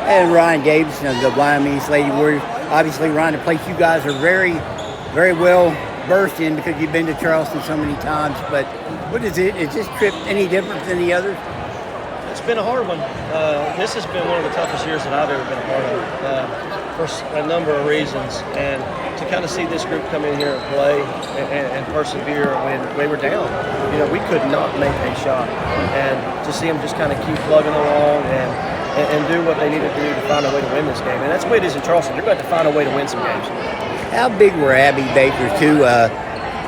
And Ryan Davidson of the Wyoming East Lady Warriors. Obviously, Ryan, a place you guys are very, very well versed in because you've been to Charleston so many times. But what is it? Is this trip any different than the others? It's been a hard one. This has been one of the toughest years that I've ever been a part of for a number of reasons. And to kind of see this group come in here and play and persevere when we were down, we could not make a shot. And to see them just kind of keep plugging along and do what they need to do to find a way to win this game. And that's the way it is in Charleston. They're going to have to find a way to win some games. How big were Abby Baker's two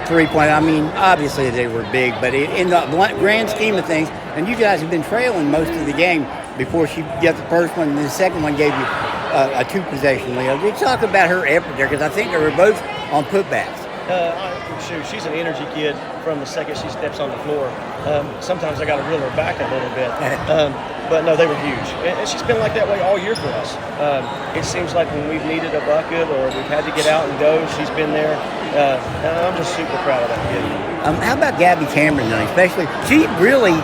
three-point? I mean, obviously they were big, but in the grand scheme of things, and you guys have been trailing most of the game before she got the first one, and the second one gave you a two-possession lead. We talk about her effort there because I think they were both on putbacks. She's an energy kid from the second she steps on the floor. Sometimes I got to reel her back a little bit. But no, they were huge. And she's been like that way all year for us. It seems like when we've needed a bucket or we've had to get out and go, she's been there. And I'm just super proud of that kid. How about Gabby Cameron, though? Especially, she really,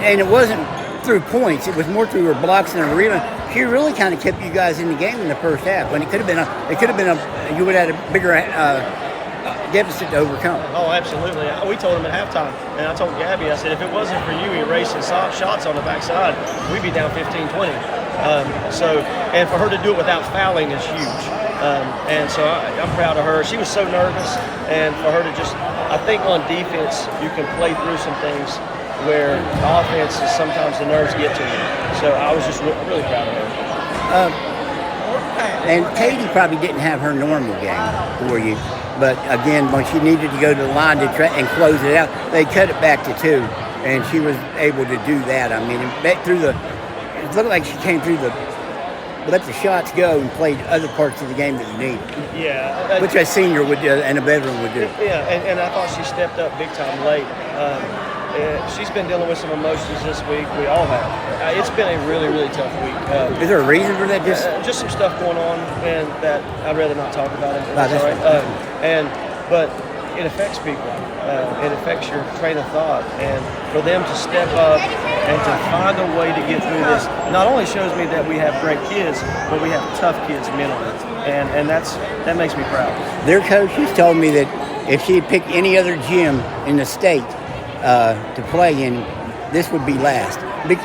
and it wasn't through points, it was more through her blocks and her rebound. She really kind of kept you guys in the game in the first half when you would have had a bigger deficit to overcome. Oh, absolutely. We told them at halftime, and I told Gabby, I said, if it wasn't for you erasing shots on the backside, we'd be down 15-20. And for her to do it without fouling is huge. And so I'm proud of her. She was so nervous, and for her to I think on defense, you can play through some things where offense is sometimes the nerves get to you. So I was just really proud of her. And Katie probably didn't have her normal game for you. But again, when she needed to go to the line and close it out, they cut it back to 2, and she was able to do that. I mean, it looked like she came through let the shots go and played other parts of the game that you need. Yeah. Which a senior would do and a veteran would do. Yeah, and I thought she stepped up big time late. She's been dealing with some emotions this week. We all have. It's been a really, really tough week. Is there a reason for that? Just some stuff going on, and that I'd rather not talk about it. That's all right. But it affects people. It affects your train of thought, and for them to step up and to find a way to get through this not only shows me that we have great kids, but we have tough kids mentally, and that makes me proud. Their coach has told me that if she'd pick any other gym in the state to play in, this would be last,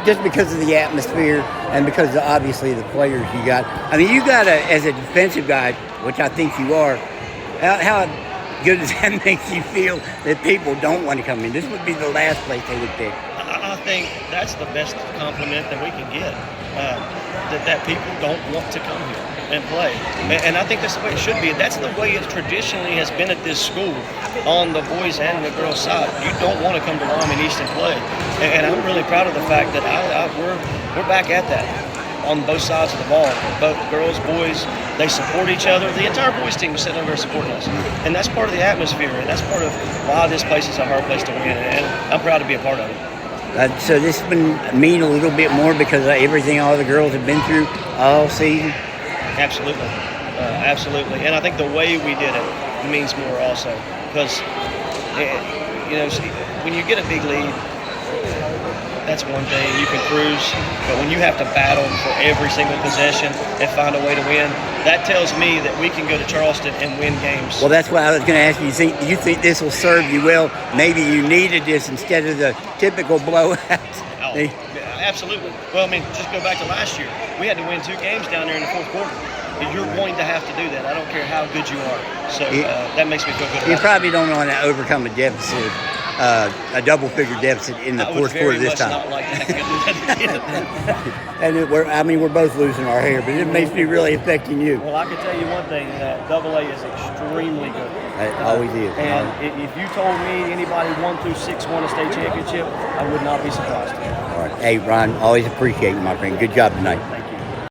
just because of the atmosphere and because of, obviously, the players you got. I mean, you got as a defensive guy, which I think you are. How good does that make you feel that people don't want to come in? This would be the last place they would pick. I think that's the best compliment that we can get, that people don't want to come here and play. And I think that's the way it should be. That's the way it traditionally has been at this school on the boys and the girls side. You don't want to come to Wyoming East and play. And I'm really proud of the fact that we're back at that on both sides of the ball. Both girls, boys, they support each other. The entire boys team is sitting over there supporting us. And that's part of the atmosphere, and that's part of why this place is a hard place to win. And I'm proud to be a part of it. So this has been mean a little bit more because of everything all the girls have been through all season? Absolutely. Absolutely. And I think the way we did it means more also. Because, when you get a big lead, that's one thing. You can cruise. But when you have to battle for every single possession and find a way to win, that tells me that we can go to Charleston and win games. Well, that's why I was going to ask you. You think this will serve you well? Maybe you needed this instead of the typical blowouts. Oh, absolutely. Well, I mean, just go back to last year. We had to win 2 games down there in the fourth quarter. You're going to have to do that. I don't care how good you are. So that makes me feel good about it. You probably don't want to overcome a deficit, a double-figure deficit in the fourth quarter this time. Not like that. And we're both losing our hair, but it makes me really affecting you. Well, I can tell you one thing, AA is extremely good. It always is. And if you told me anybody 1 through 6 won a state championship, I would not be surprised. All right. Hey, Ryan, always appreciate you, my friend. Good job tonight.